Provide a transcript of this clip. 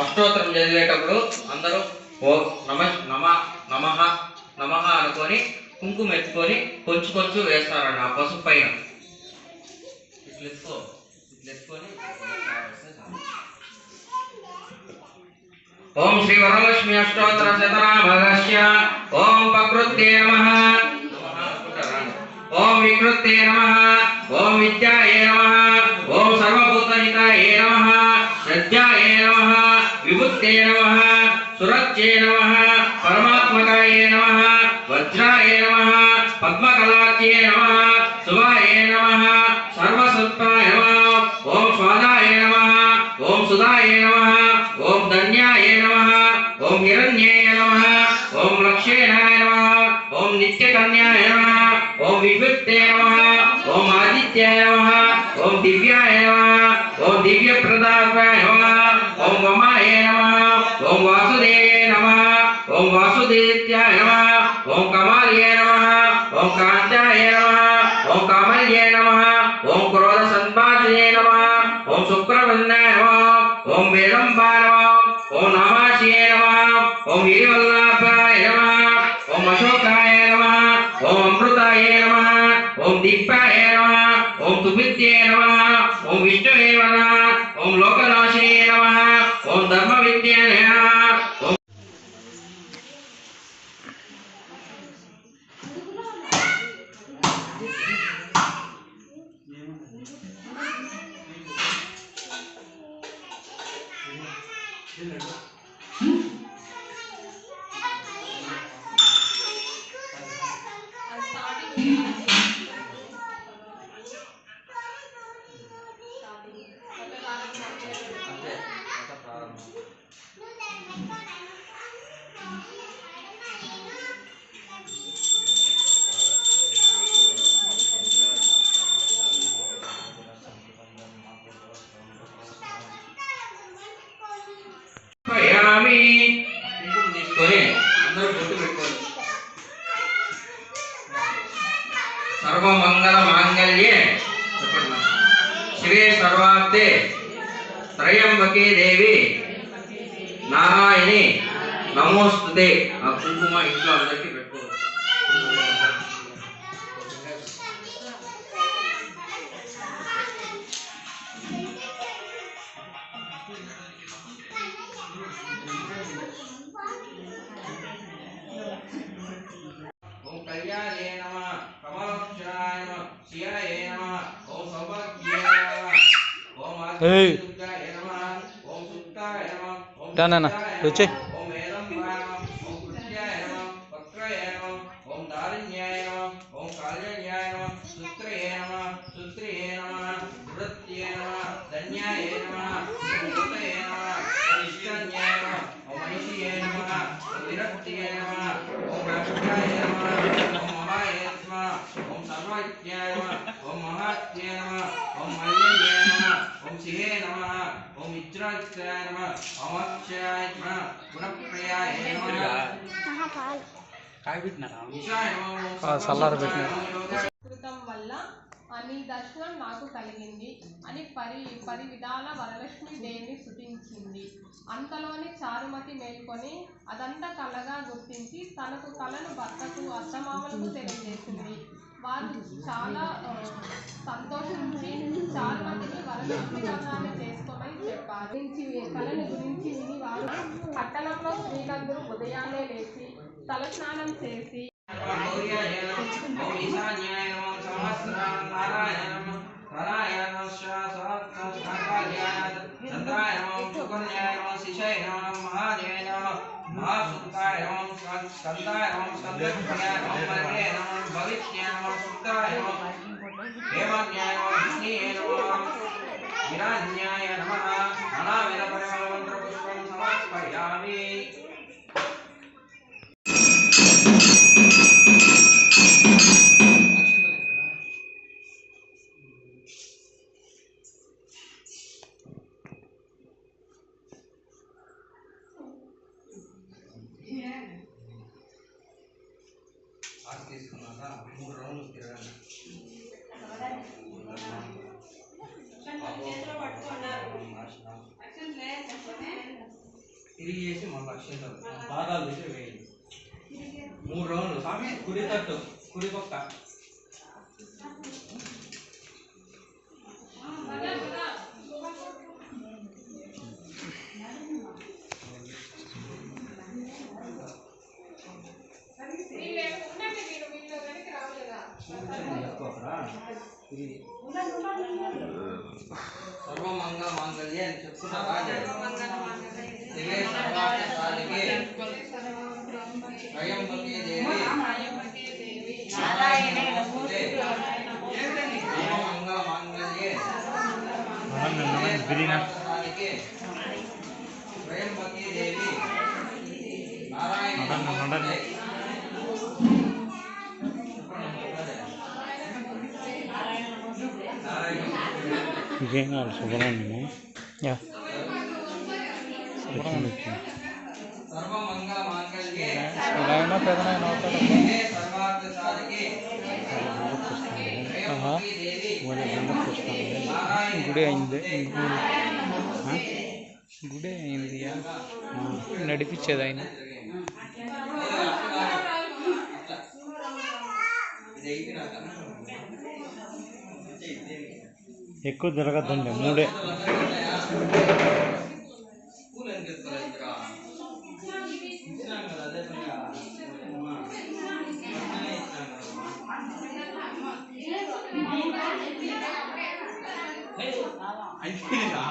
అష్టోత్తరం చదివేటప్పుడు అందరూ ఓ నమః నమః అనుకొని కుంకుమ ఎత్తుకొని కొంచెం వేస్తారండి ఆ పసుపు పైన. ఓం శ్రీ వరలక్ష్మి అష్టోత్తర శతనామస్య ఓం ప్రకృతే నమః ఓం వికృతే నమః ఓం విద్యాయే నమః ఓం సర్వభూతహితాయే నమః సత్యాయే నమః విభుత్తే నమః సురత్యే నమః పరమాత్మకాయే నమః వజ్రాయే నమః పద్మకలాఖ్యే నమః శుభాయే నమః సర్వసత్తాయ నమః ఓం స్వాదాయ నమః ఓం సుధాయే నమః ఓం ధన్యాయ నమః ఓం హిరణ్యాయ నమః ఓం లక్ష్మీనాయ నమః ఓం నిత్యకన్యాయ నమః ఓం విభుత్తే నమః ఓం ఆదిత్యాయ నమః ఓం దివ్యాయ నమః ఓం దివ్యప్రదాయ నమః ఓం వమాయ నమః ఓం వాసుదేవాయ నమః ఓం వాసుదేవ్యాయ నమః ఓం కమాల్యే నమః ఓం కాంతాయ నమః ఓం కామల్యే నమః ఓం క్రోధ సంపాదనే నమః ఓం శుక్రవందాయ నమః ఓం వేదంబాయ నమః ఓం నమాశియే నమః ఓం గిరివల్లభాయ నమః ఓం అశోకాయ నమః ఓం అమృతాయ నమః ఓం దీపాయ నమః ఓం తుమిత్యే నమః ఓం విష్ణువే నమః ఓం లోకనాశినే నమః ఓం ధర్మ విద్యాయ నమః ఓం సర్వమంగళ మాంగళ్యే శివే సర్వార్థే త్రయంబకే దేవి నారాయణి నమోస్తుతే. ఆ కుంకుమ ఇంట్లో అందరికీ పెట్టుకోవచ్చు. ఓం కళ్యాణే నమః కమలక్షణాయ నమః శియాయ నమః ఓం సౌభాగ్యాయ నమః ఓం ఆదిత్యాయ నమః ఓం సుత్తాయ నమః ఓం తాయ ఓం వేదంబాయ నమః ఓం కృత్యాయ నమః వక్రాయ నమః ఓం దారిణ్యాయ నమః ఓం కాల్యాయ నమః సుత్రయే నమః సుత్రియే నమః వృత్యే నమః ధన్యాయ నమః ఓం భూతయే నమః ఓం ఇష్టాన్యాయ నమః ఓం మహిషియే నమః ఓం విరక్తియే నమః ఓం రాక్షాయ నమః ఓం మహాయ నమః ఓం సర్వజ్ఞాయ నమః ఓం మహాత్యే నమః ఓం మల్యే నమః ఓం శివే నమః ఓం విజ్రాయ నమః ఓం అక్షయాయ నమః గుణప్రియాయ నమః కృతం వల్ల నీ దర్శనం నాకు కలిగింది అని పరి విధాల వరలక్ష్మి దేవిని స్తుతించింది. అంతలోని చారుమతి మేల్కొని అదంతా కలగా గుర్తించి తనకు కలను భర్తకు అత్తమామలకు తెలియజేసింది. వారు చాలా సంతోషించి చారుమతిని వరలక్ష్మి వ్రతాన్ని చేసుకోమని చెప్పారు. కళను గురించి విని వారు పట్టణంలో స్త్రీలందరూ ఉదయాన్నే లేచి తలస్నానం చేసి తీసుకున్నాక 3 రౌండ్లు తిరగండి. తిరిగి చేసి మళ్ళీ అక్షంతలు పాదాలు తీసి వేయండి. 3 రౌండ్లు స్వామి. కుడి తట్టు, కుడి పక్క. సర్వమంగళ మాంగళ్యే అని చెప్తున్నారా? శివే సర్వార్థ సాధికే త్రయంబకే దేవి నారాయణే నమోస్తుతే సర్వమంగళ మాంగళ్యే శివే సర్వార్థ సాధికే త్రయంబకే దేవి నారాయణే నమోస్తుతే. ఏం కావాలి సుబ్రహ్మణ్యము? సర్వమంగళ మాంగళ్యే పెదనాయన శివే సర్వార్థ సాధికే గుడి అయింది, గుడి అయింది. నడిపించేది ఆయన. ఎక్కువ జరగద్దండి, 3. అయిపోయిందా?